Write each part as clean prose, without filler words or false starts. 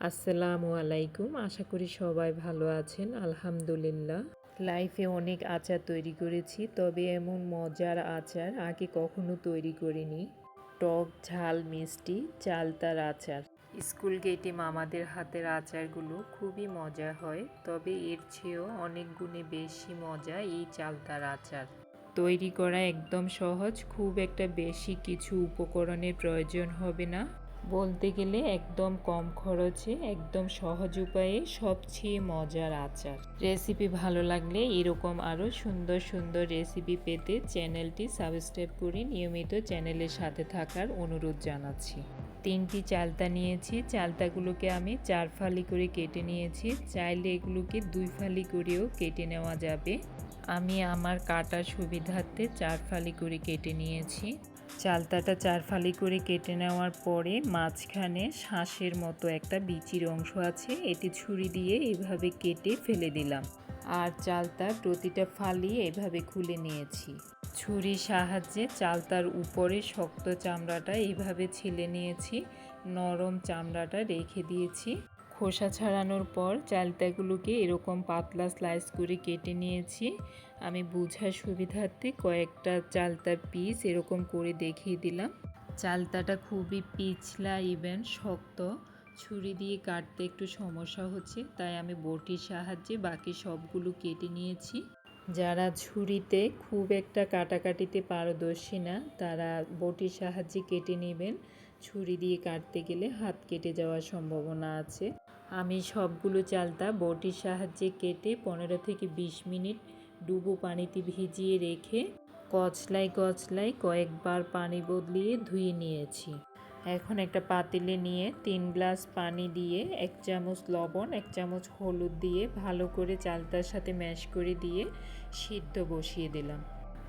আসসালামু আলাইকুম। আশা করি সবাই ভালো আছেন। আলহামদুলিল্লাহ। লাইফে অনেক আচার তৈরি করেছি, তবে এমন মজার আচার আগে কখনো তৈরি করিনি। টক ঝাল মিষ্টি চালতার আচার। স্কুল গেটে মামাদের হাতের আচারগুলো খুবই মজা হয়, তবে এর চেয়েও অনেক গুণে বেশি মজা এই চালতার আচার। তৈরি করা একদম সহজ, খুব একটা বেশি কিছু উপকরণের প্রয়োজন হবে না। বলতে গেলে একদম কম খরচে একদম সহজ উপায়ে সবচেয়ে মজার আচার। রেসিপি ভালো লাগলে এরকম আরও সুন্দর সুন্দর রেসিপি পেতে চ্যানেলটি সাবস্ক্রাইব করে নিয়মিত চ্যানেলের সাথে থাকার অনুরোধ জানাচ্ছি। 3টি চালতা নিয়েছি। চালতাগুলোকে আমি 4 ফালি করে কেটে নিয়েছি। চাইলে এগুলোকে 2 ফালি করেও কেটে নেওয়া যাবে। আমি আমার কাটার সুবিধার্থে 4 ফালি করে কেটে নিয়েছি। চালতাটা 4 ফালি করে কেটে নেওয়ার পরে মাঝখানে শাঁসের মতো একটা বিচির অংশ আছে, এটি ছুরি দিয়ে এভাবে কেটে ফেলে দিলাম। আর চালতার প্রতিটা ফালি এভাবে খুলে নিয়েছি। ছুরির সাহায্যে চালতার উপরে শক্ত চামড়াটা এইভাবে ছিলে নিয়েছি, নরম চামড়াটা রেখে দিয়েছি। খোসা ছাড়ানোর পর চালতাগুলোকে এরকম পাতলা স্লাইস করে কেটে নিয়েছি। আমি বোঝার সুবিধার্থে কয়েকটা চালতার পিস এরকম করে দেখিয়ে দিলাম। চালতাটা খুবই পিছলা ইভেন শক্ত, ছুরি দিয়ে কাটতে একটু সমস্যা হচ্ছে, তাই আমি বটির সাহায্যে বাকি সবগুলো কেটে নিয়েছি। যারা ছুরিতে খুব একটা কাটাকাটিতে পারদর্শী না, তারা বটির সাহায্যে কেটে নেবেন। ছুরি দিয়ে কাটতে গেলে হাত কেটে যাওয়ার সম্ভাবনা আছে। আমি সবগুলো চালতা বটির সাহায্যে কেটে 15 থেকে 20 মিনিট ডুবো পানিতে ভিজিয়ে রেখে কচলায় কচলায় কয়েকবার পানি বদলিয়ে ধুয়ে নিয়েছি। এখন একটা পাতিলে নিয়ে 3 গ্লাস পানি দিয়ে 1 চামচ লবণ 1 চামচ হলুদ দিয়ে ভালো করে চালতার সাথে ম্যাশ করে দিয়ে সিদ্ধ বসিয়ে দিলাম।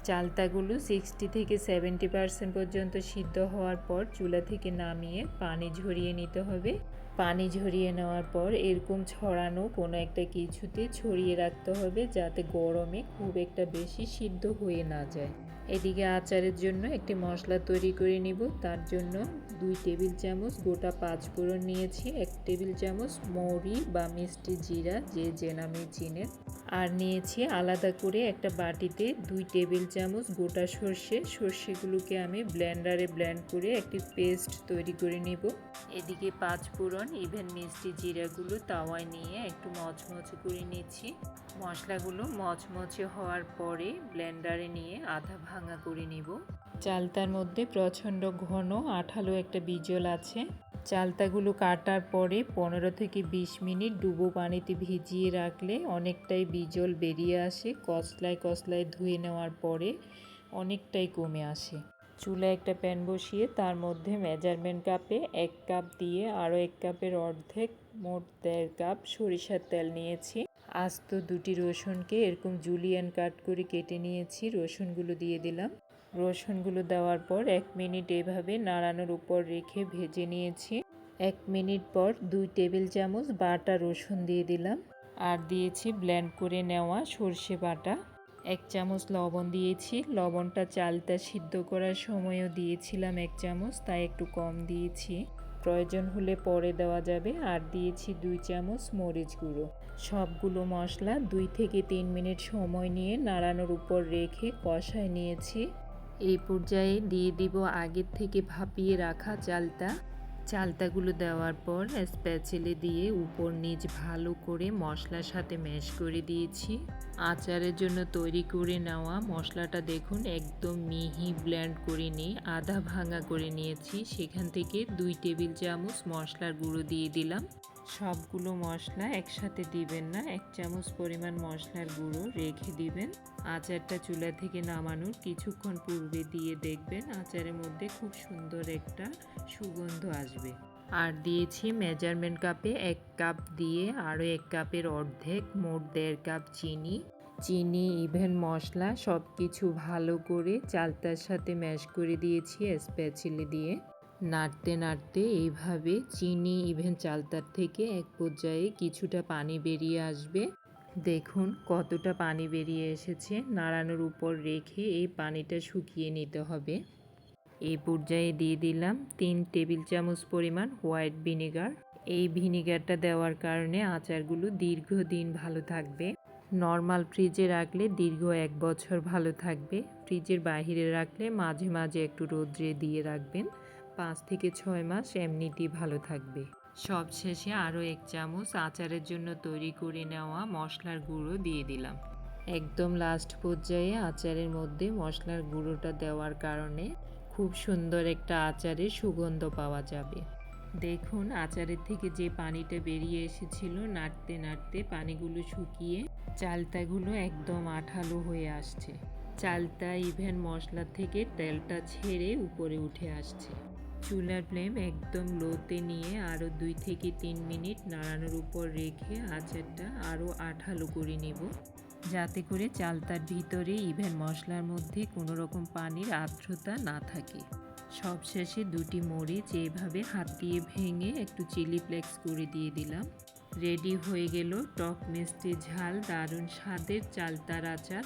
চালতাগুলো 60 থেকে 70% পর্যন্ত সিদ্ধ হওয়ার পর চুলা থেকে নামিয়ে পানি ঝরিয়ে নিতে হবে। পানি ঝরিয়ে নেওয়ার পর এরকম ছড়ানো কোনো একটা কিছুতে ছড়িয়ে রাখতে হবে, যাতে গরমে খুব একটা বেশি সিদ্ধ হয়ে না যায়। এদিকে আচারের জন্য একটি মশলা তৈরি করে নিব। তার জন্য 2 টেবিল চামচ গোটা 5 ফোড়ন নিয়েছি, 1 টেবিল চামচ মৌরি বা মিষ্টি জিরা যে নামে চিনেন। আর নিয়েছি আলাদা করে একটা বাটিতে 2 টেবিল চামচ গোটা সর্ষেগুলোকে আমি ব্লেন্ডারে ব্লেন্ড করে একটি পেস্ট তৈরি করে নিব। এদিকে 5 ফোড়ন ইভেন মিষ্টি জিরাগুলো তাওয়ায় নিয়ে একটু মচমচে করে নিচ্ছি। মশলাগুলো মচমচে হওয়ার পরে ব্লেন্ডারে নিয়ে আধা ভাঙা করে নিব। চালতার মধ্যে প্রচণ্ড ঘন আঠালো একটা বিজল আছে। চালতাগুলো কাটার পরে 15 থেকে 20 মিনিট ডুবো পানিতে ভিজিয়ে রাখলে অনেকটাই বিজল বেরিয়ে আসে। কচলায় কচলায় ধুয়ে নেওয়ার পরে অনেকটাই কমে আসে। চুলায় একটা প্যান বসিয়ে তার মধ্যে মেজারমেন্ট কাপে 1 কাপ দিয়ে আরও 1 কাপের অর্ধেক মোট 1.5 কাপ সরিষার তেল নিয়েছি। আস্ত 2টি রসুনকে এরকম জুলিয়ান কাট করে কেটে নিয়েছি, রসুনগুলো দিয়ে দিলাম। রসুনগুলো দেওয়ার পর 1 মিনিট এভাবে নাড়ানোর উপর রেখে ভেজে নিয়েছি। 1 মিনিট পর 2 টেবিল চামচ বাটা রসুন দিয়ে দিলাম। আর দিয়েছি ব্লেন্ড করে নেওয়া সর্ষে বাটা। 1 চামচ লবণ দিয়েছি। লবণটা চালটা সিদ্ধ করার সময়ও দিয়েছিলাম 1 চামচ, তাই একটু কম দিয়েছি, প্রয়োজন হলে পরে দেওয়া যাবে। আর দিয়েছি 2 চামচ মরিচ গুঁড়ো। সবগুলো মশলা 2 থেকে 3 মিনিট সময় নিয়ে নাড়ানোর উপর রেখে কষায় নিয়েছি। এই পর্যায়ে দিয়ে দিব আগের থেকে ভাপিয়ে রাখা চালতা। চালতাগুলো দেওয়ার পর স্প্যাচেলে দিয়ে উপর নিচ ভালো করে মশলার সাথে ম্যাশ করে দিয়েছি। আচারের জন্য তৈরি করে নেওয়া মশলাটা দেখুন একদম মিহি ব্লেন্ড করে নিয়ে আধা ভাঙা করে নিয়েছি। সেখান থেকে 2 টেবিল চামচ মশলার গুঁড়ো দিয়ে দিলাম। সবগুলো মশলা একসাথে দিবেন না, 1 চামচ পরিমাণ মশলার গুঁড়ো রেখে দিবেন। আচারটা চুলা থেকে নামানোর কিছুক্ষণ পূর্বে দিয়ে দেখবেন আচারের মধ্যে খুব সুন্দর একটা সুগন্ধ আসবে। আর দিয়েছি মেজারমেন্ট কাপে 1 কাপ দিয়ে আরও 1 কাপের অর্ধেক মোট 1.5 কাপ চিনি ইভেন মশলা সব কিছু ভালো করে চালতার সাথে ম্যাশ করে দিয়েছি স্প্যাচেলে দিয়ে। নাড়তে নাড়তে এইভাবে চিনি ইভেন চালতার থেকে এক পর্যায়ে কিছুটা পানি বেরিয়ে আসবে। দেখুন কতটা পানি বেরিয়ে এসেছে। নাড়ানোর উপর রেখে এই পানিটা শুকিয়ে নিতে হবে। এই পর্যায়ে দিয়ে দিলাম 3 টেবিল চামচ পরিমাণ হোয়াইট ভিনেগার। এই ভিনিগারটা দেওয়ার কারণে আচারগুলো দীর্ঘদিন ভালো থাকবে। নর্মাল ফ্রিজে রাখলে দীর্ঘ 1 বছর ভালো থাকবে। ফ্রিজের বাইরে রাখলে মাঝে মাঝে একটু রোদ্রে দিয়ে রাখবেন, 5 থেকে 6 মাস এমনিতেই ভালো থাকবে। সবশেষে আরও 1 চামচ আচারের জন্য তৈরি করে নেওয়া মশলার গুঁড়ো দিয়ে দিলাম। একদম লাস্ট পর্যায়ে আচারের মধ্যে মশলার গুঁড়োটা দেওয়ার কারণে খুব সুন্দর একটা আচারের সুগন্ধ পাওয়া যাবে। দেখুন আচারের থেকে যে পানিটা বেরিয়ে এসেছিল, নাড়তে নাড়তে পানিগুলো শুকিয়ে চালতাগুলো একদম আঠালো হয়ে আসছে। চালতা ইভেন মশলা থেকে তেলটা ছেড়ে উপরে উঠে আসছে। চুলার ফ্লেম একদম লোতে নিয়ে আরও 2 থেকে 3 মিনিট নাড়ানোর উপর রেখে আচারটা আরও আঠালো করে নেব, যাতে করে চালতার ভিতরে ইভেন মশলার মধ্যে কোনো রকম পানির আর্দ্রতা না থাকে। সবশেষে 2টি মরিচ এইভাবে হাত দিয়ে ভেঙে একটু চিলি ফ্লেক্স করে দিয়ে দিলাম। রেডি হয়ে গেল টক মিষ্টি ঝাল দারুণ স্বাদের চালতার আচার।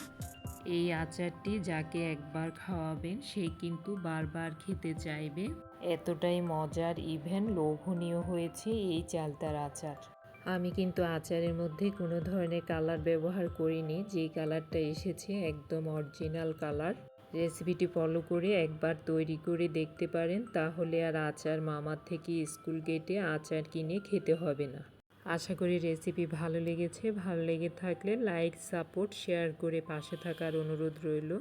এই আচারটি যাকে একবার খাওয়াবেন সে কিন্তু বারবার খেতে চাইবে, এতটাই মজার ইভেন লোভনীয় হয়েছে এই চালতার আচার। আমি কিন্তু আচারের মধ্যে কোনো ধরনের কালার ব্যবহার করিনি, যে কালারটা এসেছে একদম অরিজিনাল কালার। রেসিপিটি ফলো করে একবার তৈরি করে দেখতে পারেন, তাহলে আর আচার মামার থেকে স্কুল গেটে আচার কিনে খেতে হবে না। আশা করি রেসিপি ভালো লেগেছে। ভালো লেগে থাকলে লাইক, সাপোর্ট, শেয়ার করে পাশে থাকার অনুরোধ রইল।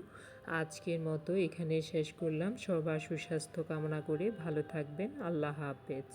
আজকের মতো এখানে শেষ করলাম। সবার সুস্বাস্থ্য কামনা করে ভালো থাকবেন। আল্লাহ হাফেজ।